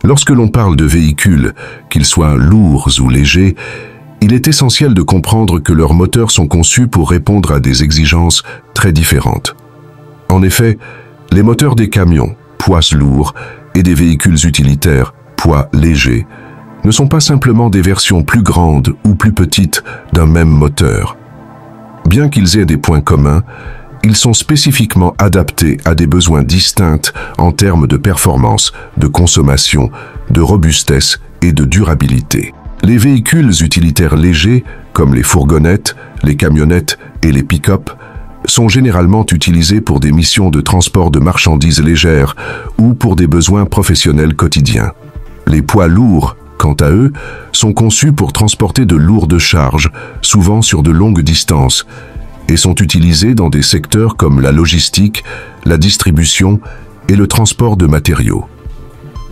Lorsque l'on parle de véhicules, qu'ils soient lourds ou légers, il est essentiel de comprendre que leurs moteurs sont conçus pour répondre à des exigences très différentes. En effet, les moteurs des camions, poids lourds, et des véhicules utilitaires, poids légers, ne sont pas simplement des versions plus grandes ou plus petites d'un même moteur. Bien qu'ils aient des points communs, ils sont spécifiquement adaptés à des besoins distincts en termes de performance, de consommation, de robustesse et de durabilité. Les véhicules utilitaires légers, comme les fourgonnettes, les camionnettes et les pick-up, sont généralement utilisés pour des missions de transport de marchandises légères ou pour des besoins professionnels quotidiens. Les poids lourds, quant à eux, sont conçus pour transporter de lourdes charges, souvent sur de longues distances, et sont utilisés dans des secteurs comme la logistique, la distribution et le transport de matériaux.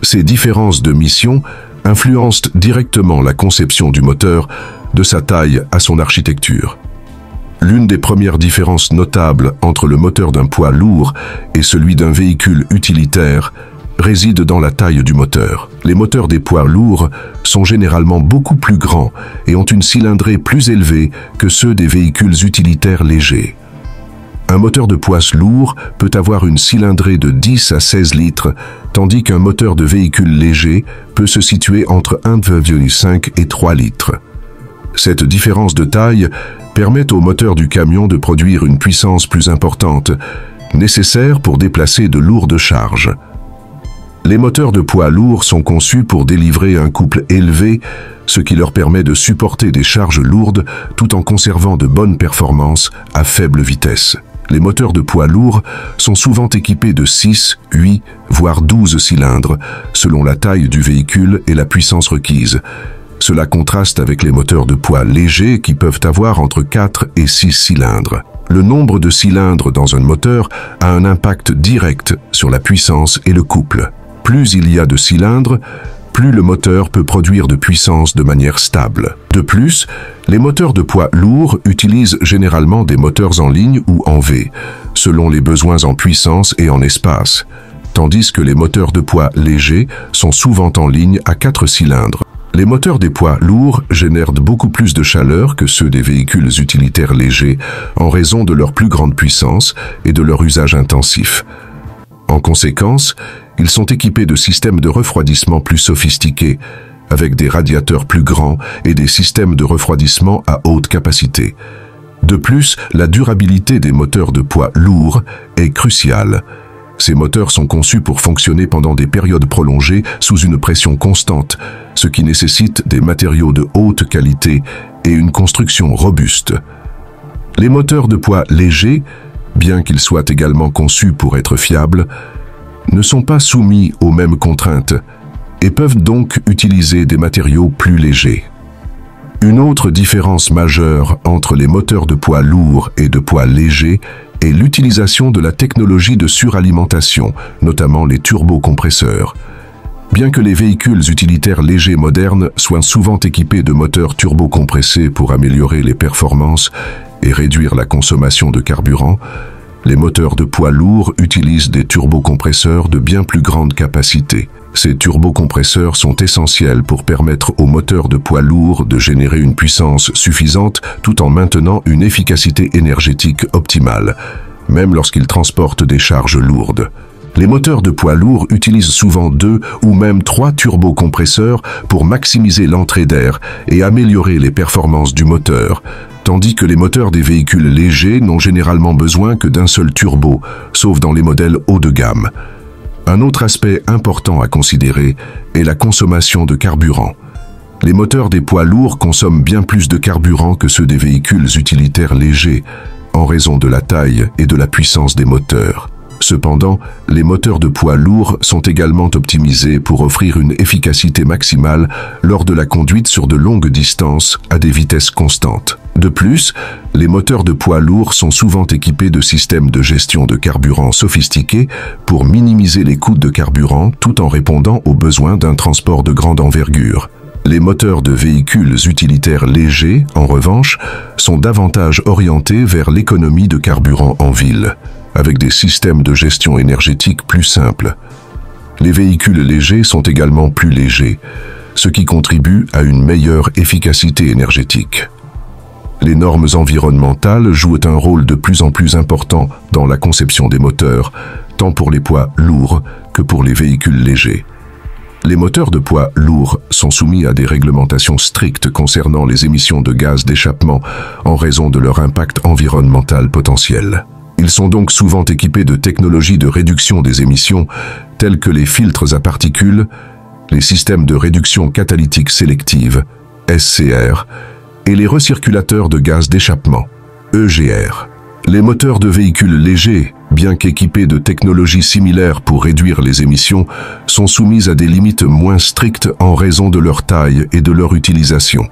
Ces différences de mission influencent directement la conception du moteur, de sa taille à son architecture. L'une des premières différences notables entre le moteur d'un poids lourd et celui d'un véhicule utilitaire réside dans la taille du moteur. Les moteurs des poids lourds sont généralement beaucoup plus grands et ont une cylindrée plus élevée que ceux des véhicules utilitaires légers. Un moteur de poids lourd peut avoir une cylindrée de 10 à 16 litres, tandis qu'un moteur de véhicule léger peut se situer entre 1,5 et 3 litres. Cette différence de taille permet au moteur du camion de produire une puissance plus importante, nécessaire pour déplacer de lourdes charges. Les moteurs de poids lourds sont conçus pour délivrer un couple élevé, ce qui leur permet de supporter des charges lourdes tout en conservant de bonnes performances à faible vitesse. Les moteurs de poids lourds sont souvent équipés de 6, 8, voire 12 cylindres, selon la taille du véhicule et la puissance requise. Cela contraste avec les moteurs de poids légers qui peuvent avoir entre 4 et 6 cylindres. Le nombre de cylindres dans un moteur a un impact direct sur la puissance et le couple. Plus il y a de cylindres, plus le moteur peut produire de puissance de manière stable. De plus, les moteurs de poids lourds utilisent généralement des moteurs en ligne ou en V, selon les besoins en puissance et en espace, tandis que les moteurs de poids légers sont souvent en ligne à 4 cylindres. Les moteurs des poids lourds génèrent beaucoup plus de chaleur que ceux des véhicules utilitaires légers en raison de leur plus grande puissance et de leur usage intensif. En conséquence, ils sont équipés de systèmes de refroidissement plus sophistiqués, avec des radiateurs plus grands et des systèmes de refroidissement à haute capacité. De plus, la durabilité des moteurs de poids lourds est cruciale. Ces moteurs sont conçus pour fonctionner pendant des périodes prolongées sous une pression constante, ce qui nécessite des matériaux de haute qualité et une construction robuste. Les moteurs de poids légers, bien qu'ils soient également conçus pour être fiables, ne sont pas soumis aux mêmes contraintes et peuvent donc utiliser des matériaux plus légers. Une autre différence majeure entre les moteurs de poids lourds et de poids légers est l'utilisation de la technologie de suralimentation, notamment les turbocompresseurs. Bien que les véhicules utilitaires légers modernes soient souvent équipés de moteurs turbocompressés pour améliorer les performances et réduire la consommation de carburant, les moteurs de poids lourds utilisent des turbocompresseurs de bien plus grande capacité. Ces turbocompresseurs sont essentiels pour permettre aux moteurs de poids lourds de générer une puissance suffisante tout en maintenant une efficacité énergétique optimale, même lorsqu'ils transportent des charges lourdes. Les moteurs de poids lourds utilisent souvent 2 ou même 3 turbocompresseurs pour maximiser l'entrée d'air et améliorer les performances du moteur, tandis que les moteurs des véhicules légers n'ont généralement besoin que d'un seul turbo, sauf dans les modèles haut de gamme. Un autre aspect important à considérer est la consommation de carburant. Les moteurs des poids lourds consomment bien plus de carburant que ceux des véhicules utilitaires légers, en raison de la taille et de la puissance des moteurs. Cependant, les moteurs de poids lourds sont également optimisés pour offrir une efficacité maximale lors de la conduite sur de longues distances à des vitesses constantes. De plus, les moteurs de poids lourds sont souvent équipés de systèmes de gestion de carburant sophistiqués pour minimiser les coûts de carburant tout en répondant aux besoins d'un transport de grande envergure. Les moteurs de véhicules utilitaires légers, en revanche, sont davantage orientés vers l'économie de carburant en ville, avec des systèmes de gestion énergétique plus simples. Les véhicules légers sont également plus légers, ce qui contribue à une meilleure efficacité énergétique. Les normes environnementales jouent un rôle de plus en plus important dans la conception des moteurs, tant pour les poids lourds que pour les véhicules légers. Les moteurs de poids lourds sont soumis à des réglementations strictes concernant les émissions de gaz d'échappement en raison de leur impact environnemental potentiel. Ils sont donc souvent équipés de technologies de réduction des émissions telles que les filtres à particules, les systèmes de réduction catalytique sélective, SCR, et les recirculateurs de gaz d'échappement, EGR. Les moteurs de véhicules légers, bien qu'équipés de technologies similaires pour réduire les émissions, sont soumis à des limites moins strictes en raison de leur taille et de leur utilisation.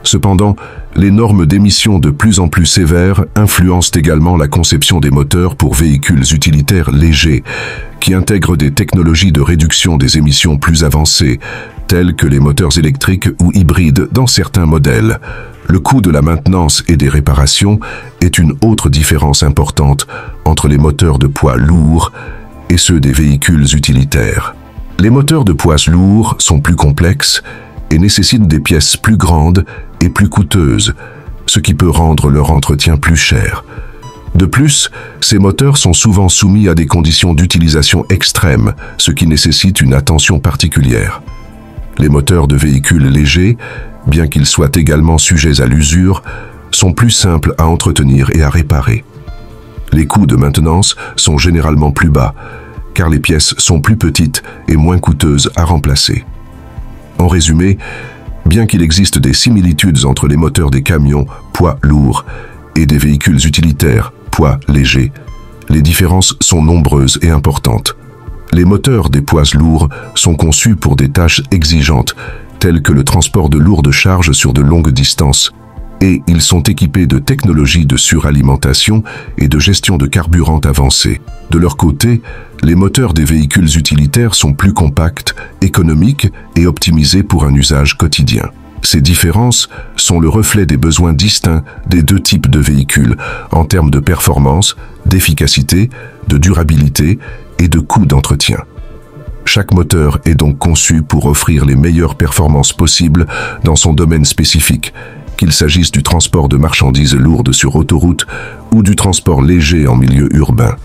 Cependant, les normes d'émissions de plus en plus sévères influencent également la conception des moteurs pour véhicules utilitaires légers, qui intègrent des technologies de réduction des émissions plus avancées, telles que les moteurs électriques ou hybrides dans certains modèles. Le coût de la maintenance et des réparations est une autre différence importante entre les moteurs de poids lourds et ceux des véhicules utilitaires. Les moteurs de poids lourds sont plus complexes et nécessitent des pièces plus grandes et plus coûteuses, ce qui peut rendre leur entretien plus cher. De plus, ces moteurs sont souvent soumis à des conditions d'utilisation extrêmes, ce qui nécessite une attention particulière. Les moteurs de véhicules légers, bien qu'ils soient également sujets à l'usure, sont plus simples à entretenir et à réparer. Les coûts de maintenance sont généralement plus bas, car les pièces sont plus petites et moins coûteuses à remplacer. En résumé, bien qu'il existe des similitudes entre les moteurs des camions poids lourds et des véhicules utilitaires poids légers, les différences sont nombreuses et importantes. Les moteurs des poids lourds sont conçus pour des tâches exigeantes, telles que le transport de lourdes charges sur de longues distances, et ils sont équipés de technologies de suralimentation et de gestion de carburant avancées. De leur côté, les moteurs des véhicules utilitaires sont plus compacts, économiques et optimisés pour un usage quotidien. Ces différences sont le reflet des besoins distincts des deux types de véhicules en termes de performance, d'efficacité, de durabilité et de coût d'entretien. Chaque moteur est donc conçu pour offrir les meilleures performances possibles dans son domaine spécifique, qu'il s'agisse du transport de marchandises lourdes sur autoroute ou du transport léger en milieu urbain.